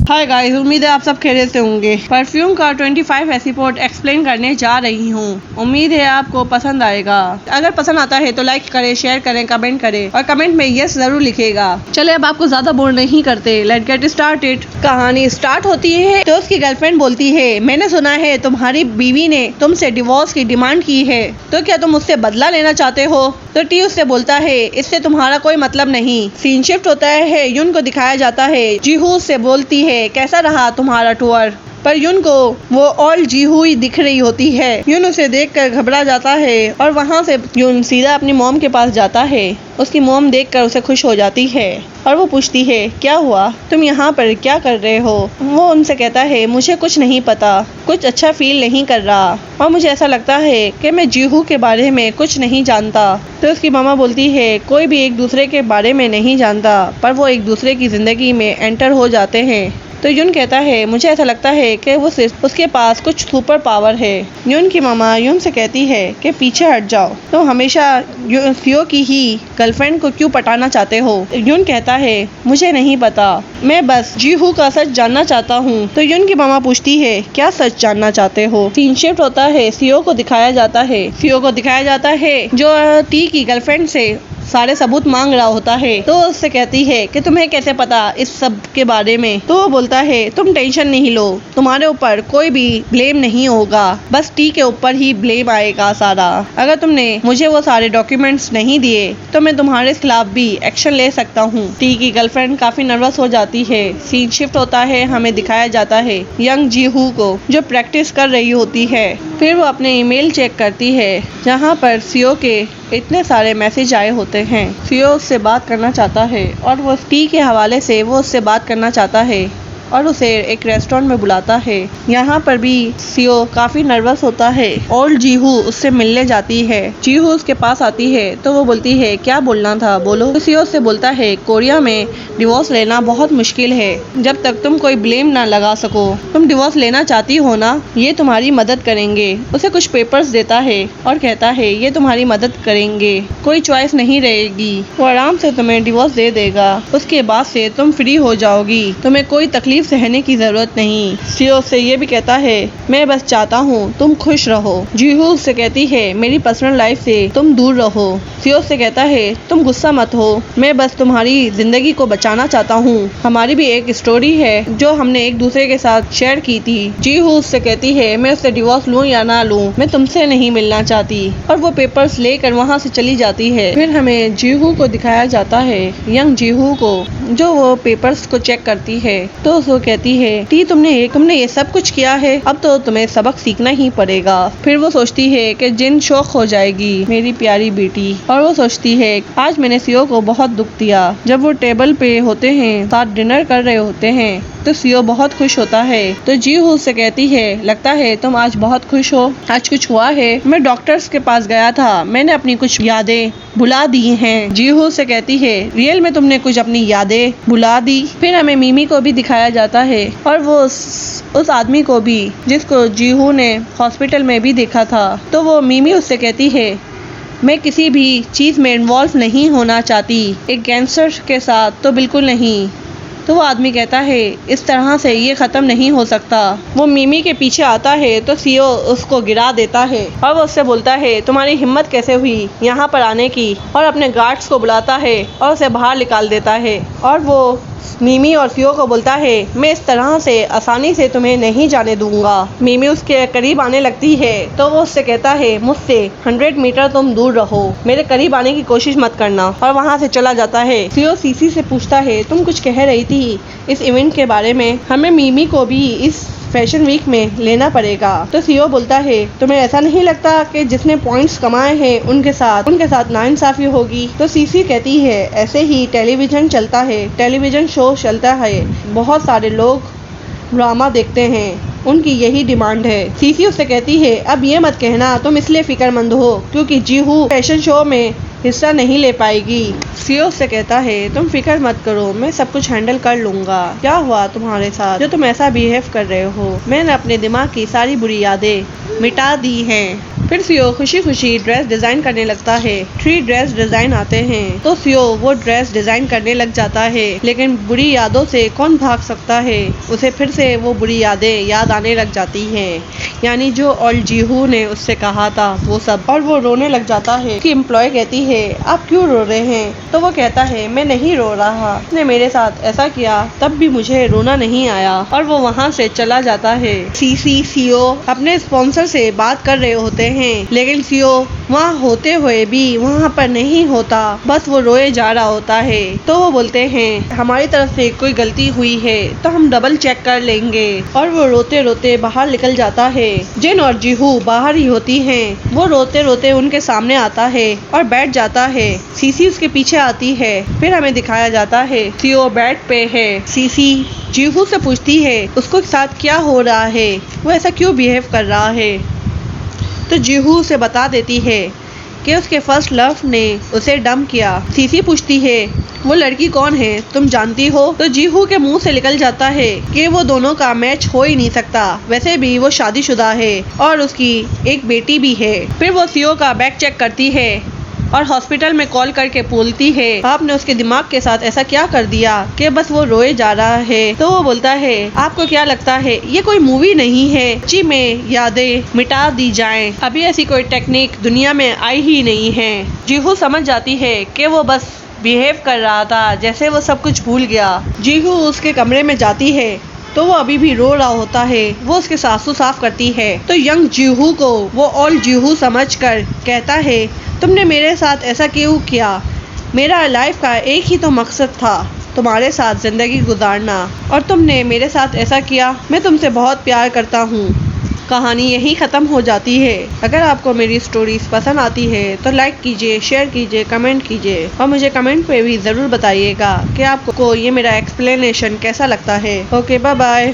Hi guys, उम्मीद है आप सब खैरियत से होंगे। परफ्यूम का 25 एपिसोड एक्सप्लेन करने जा रही हूँ। उम्मीद है आपको पसंद आएगा। अगर पसंद आता है तो लाइक करें, शेयर करें, कमेंट करें और कमेंट में यस जरूर लिखेगा। चले अब आपको ज्यादा बोर नहीं करते, लेट्स गेट स्टार्टेड। कहानी स्टार्ट होती है तो उसकी गर्लफ्रेंड बोलती है, मैंने सुना है तुम्हारी बीवी ने तुमसे डिवोर्स की डिमांड की है, तो क्या तुम उससे बदला लेना चाहते हो? तो टी उससे बोलता है, इससे तुम्हारा कोई मतलब नहीं। सीन शिफ्ट होता है, युन को दिखाया जाता है। जीहू उससे बोलती है, कैसा रहा तुम्हारा टूर? पर युन को वो ऑल जीहू ही दिख रही होती है। युन उसे देखकर घबरा जाता है और वहाँ से युन सीधा अपनी मॉम के पास जाता है। उसकी मॉम देखकर उसे खुश हो जाती है और वो पूछती है, क्या हुआ, तुम यहाँ पर क्या कर रहे हो? वो उनसे कहता है, मुझे कुछ नहीं पता, कुछ अच्छा फील नहीं कर रहा और मुझे ऐसा लगता है कि मैं जीहू के बारे में कुछ नहीं जानता। तो उसकी मामा बोलती है, कोई भी एक दूसरे के बारे में नहीं जानता, पर वो एक दूसरे की जिंदगी में एंटर हो जाते हैं। तो युन कहता है, मुझे ऐसा लगता है कि वो सिर्फ उसके पास कुछ सुपर पावर है। युन की मामा युन से कहती है कि पीछे हट जाओ, तो हमेशा सियो की ही गर्लफ्रेंड को क्यों पटाना चाहते हो? युन कहता है, मुझे नहीं पता, मैं बस जीहू का सच जानना चाहता हूँ। तो युन की मामा पूछती है, क्या सच जानना चाहते हो? सीन शिफ्ट होता है, सियो को दिखाया जाता है। सियो को दिखाया जाता है जो टी की गर्लफ्रेंड से सारे सबूत मांग रहा होता है। तो उससे कहती है कि तुम्हें कैसे पता इस सब के बारे में? तो वो बोलता है, तुम टेंशन नहीं लो, तुम्हारे ऊपर कोई भी ब्लेम नहीं होगा, बस टी के ऊपर ही ब्लेम आएगा सारा। अगर तुमने मुझे वो सारे डॉक्यूमेंट्स नहीं दिए तो मैं तुम्हारे खिलाफ भी एक्शन ले सकता हूँ। टी की गर्लफ्रेंड काफी नर्वस हो जाती है। सीन शिफ्ट होता है, हमें दिखाया जाता है यंग जीहू को जो प्रैक्टिस कर रही होती है। फिर वो अपने ईमेल चेक करती है जहाँ पर सियो के इतने सारे मैसेज आए होते हैं। सियो उससे बात करना चाहता है और वो टी के हवाले से वो उससे बात करना चाहता है और उसे एक रेस्टोरेंट में बुलाता है। यहाँ पर भी सियो काफी नर्वस होता है। ओल्ड जीहू उससे मिलने जाती है। जीहू उसके पास आती है तो वो बोलती है, क्या बोलना था, बोलो। तो सियो उससे बोलता है, कोरिया में डिवोर्स लेना बहुत मुश्किल है जब तक तुम कोई ब्लेम ना लगा सको। तुम डिवोर्स लेना चाहती हो ना, ये तुम्हारी मदद करेंगे। उसे कुछ पेपर्स देता है और कहता है, ये तुम्हारी मदद करेंगे, कोई चॉइस नहीं रहेगी, वो आराम से तुम्हें डिवोर्स दे देगा। उसके बाद से तुम फ्री हो जाओगी, तुम्हें कोई तकलीफ सहने की जरूरत नहीं। सियो से ये भी कहता है, मैं बस चाहता हूँ तुम खुश रहो। जीहू से कहती है, मेरी पर्सनल लाइफ से तुम दूर रहो। सियो से कहता है, तुम गुस्सा मत हो, मैं बस तुम्हारी जिंदगी को बचाना चाहता हूँ। हमारी भी एक स्टोरी है जो हमने एक दूसरे के साथ शेयर की थी। जीहू से कहती है, मैं उससे डिवोर्स लूँ या ना लूँ, मैं तुमसे नहीं मिलना चाहती, और वो पेपर्स लेकर वहाँ से चली जाती है। फिर हमें जीहू को दिखाया जाता है, यंग जीहू को, जो वो पेपर्स को चेक करती है। तो वो कहती है, टी तुमने ये सब कुछ किया है, अब तो तुम्हें सबक सीखना ही पड़ेगा। फिर वो सोचती है कि जिन शौक हो जाएगी मेरी प्यारी बेटी, और वो सोचती है, आज मैंने सियो को बहुत दुख दिया। जब वो टेबल पे होते हैं, साथ डिनर कर रहे होते हैं, तो सियो बहुत खुश होता है। तो जीहू से कहती है, लगता है तुम आज बहुत खुश हो, आज कुछ हुआ है? मैं डॉक्टर्स के पास गया था, मैंने अपनी कुछ यादें भुला दी हैं। जीहू से कहती है, रियल में तुमने कुछ अपनी यादें भुला दी? फिर हमें मिमी को भी दिखाया जाता है और वो उस आदमी को भी जिसको जीहू ने हॉस्पिटल में भी देखा था। तो वो मिमी उससे कहती है, मैं किसी भी चीज़ में इन्वॉल्व नहीं होना चाहती, एक गैंगस्टर के साथ तो बिल्कुल नहीं। तो वो आदमी कहता है, इस तरह से ये ख़त्म नहीं हो सकता। वो मिमी के पीछे आता है तो सियो उसको गिरा देता है और वो उससे बोलता है, तुम्हारी हिम्मत कैसे हुई यहाँ पर आने की? और अपने गार्ड्स को बुलाता है और उसे बाहर निकाल देता है। और वो मिमी और सियो को बोलता है, मैं इस तरह से आसानी से तुम्हें नहीं जाने दूंगा। मिमी उसके करीब आने लगती है तो वो उससे कहता है, मुझसे 100 मीटर तुम दूर रहो, मेरे करीब आने की कोशिश मत करना, और वहाँ से चला जाता है। सियो सीसी से पूछता है, तुम कुछ कह रही थी इस इवेंट के बारे में, हमें मिमी को भी इस फैशन वीक में लेना पड़ेगा। तो सियो बोलता है, तुम्हें ऐसा नहीं लगता कि जिसने पॉइंट्स कमाए हैं उनके साथ नाइंसाफी होगी? तो सीसी कहती है, ऐसे ही टेलीविजन चलता है, टेलीविजन शो चलता है, बहुत सारे लोग ड्रामा देखते हैं, उनकी यही डिमांड है। सीसी उससे कहती है, अब ये मत कहना तुम इसलिए फिक्रमंद हो क्योंकि जीहू फैशन शो में हिस्सा नहीं ले पाएगी। सीओ से कहता है, तुम फिक्र मत करो, मैं सब कुछ हैंडल कर लूंगा। क्या हुआ तुम्हारे साथ जो तुम ऐसा बिहेव कर रहे हो? मैंने अपने दिमाग की सारी बुरी यादें मिटा दी हैं। फिर सीओ खुशी खुशी ड्रेस डिजाइन करने लगता है। 3 ड्रेस डिजाइन आते हैं तो सीओ वो ड्रेस डिजाइन करने लग जाता है। लेकिन बुरी यादों से कौन भाग सकता है, उसे फिर से वो बुरी यादें याद आने लग जाती हैं, यानी जो ओल्ड जीहू ने उससे कहा था वो सब, और वो रोने लग जाता है। उसकी एम्प्लॉय कहती है आप क्यों रो रहे हैं, तो वो कहता है मैं नहीं रो रहा, उसने मेरे साथ ऐसा किया तब भी मुझे रोना नहीं आया, और वो वहाँ से चला जाता है। सीओ अपने स्पॉन्सर से बात कर रहे होते हैं, लेकिन सीओ वहाँ होते हुए भी वहाँ पर नहीं होता, बस वो रोए जा रहा होता है। तो वो बोलते हैं हमारी तरफ से कोई गलती हुई है तो हम डबल चेक कर लेंगे, और वो रोते रोते बाहर निकल जाता है। जिन और जीहू बाहर ही होती हैं। वो रोते रोते उनके सामने आता है और बैठ जाता है। सीसी उसके पीछे आती है। फिर हमें दिखाया जाता है सीओ बेड पे है। सीसी जीहू से पूछती है उसको साथ क्या हो रहा है, वो ऐसा क्यों बिहेव कर रहा है, तो जीहू उसे बता देती है कि उसके फर्स्ट लव ने उसे डंप किया। सीसी पूछती है वो लड़की कौन है, तुम जानती हो, तो जीहू के मुंह से निकल जाता है कि वो दोनों का मैच हो ही नहीं सकता, वैसे भी वो शादीशुदा है और उसकी एक बेटी भी है। फिर वो सीओ का बैग चेक करती है और हॉस्पिटल में कॉल करके बोलती है आपने उसके दिमाग के साथ ऐसा क्या कर दिया कि बस वो रोए जा रहा है। तो वो बोलता है आपको क्या लगता है ये कोई मूवी नहीं है, जी में यादें मिटा दी जाएं, अभी ऐसी कोई टेक्निक दुनिया में आई ही नहीं है। जीहू समझ जाती है कि वो बस बिहेव कर रहा था जैसे वो सब कुछ भूल गया। जीहू उसके कमरे में जाती है तो वो अभी भी रो रहा होता है। वो उसके सासू साफ करती है तो यंग जीहू को वो ओल्ड जीहू समझकर कहता है तुमने मेरे साथ ऐसा क्यों किया, मेरा लाइफ का एक ही तो मकसद था तुम्हारे साथ जिंदगी गुजारना, और तुमने मेरे साथ ऐसा किया, मैं तुमसे बहुत प्यार करता हूँ। कहानी यहीं ख़त्म हो जाती है। अगर आपको मेरी स्टोरीज पसंद आती है तो लाइक कीजिए, शेयर कीजिए, कमेंट कीजिए, और मुझे कमेंट पे भी ज़रूर बताइएगा कि आपको ये मेरा एक्सप्लेनेशन कैसा लगता है। Okay, bye bye.